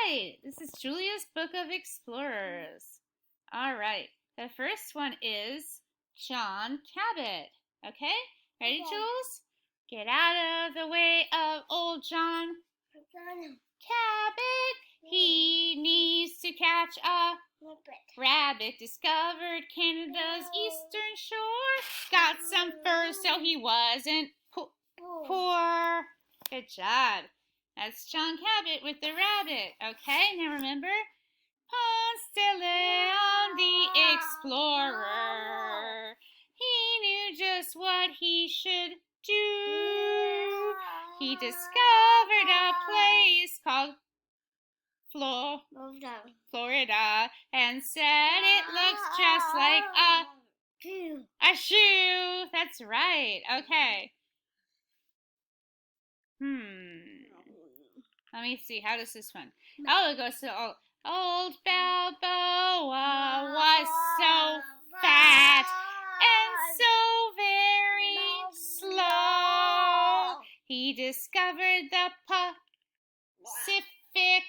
right. This is Julia's Book of Explorers. All right. The first one is John Cabot. Okay? Ready, Jules? Get out of the way of old John Cabot. He needs to catch a rabbit. Discovered Canada's eastern shore. Got some fur so he wasn't poor. Good job. That's John Cabot with the rabbit. Okay, now remember? Ponce de Leon, the explorer. He knew just what he should do. He discovered a place called Florida and said it looks just like a shoe. That's right. Okay. Let me see. How does this one? Oh, it goes to old Balboa was so fat and so very slow. He discovered the Pacific,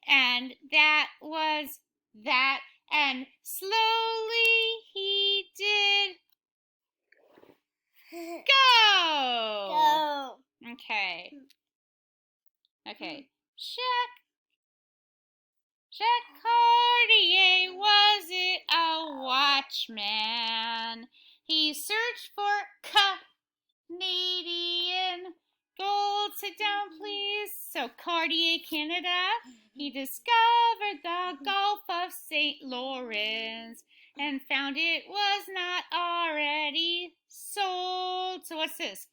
and that was that. And slowly he did go. Okay. Jacques Cartier wasn't a watchman. He searched for Canadian gold. Sit down, please. So Cartier, Canada. He discovered the Gulf of St. Lawrence and found it was not already sold. So what's this?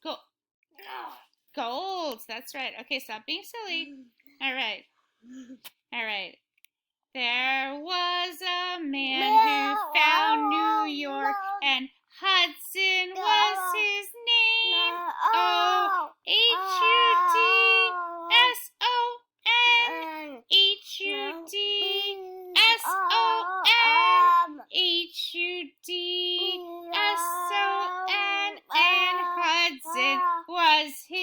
Gold. That's right. Okay, stop being silly. All right. There was a man who found New York, and Hudson was his name. H-U-D-S-O-N. H-U-D-S-O-N. H-U-D-S-O-N. And Hudson was his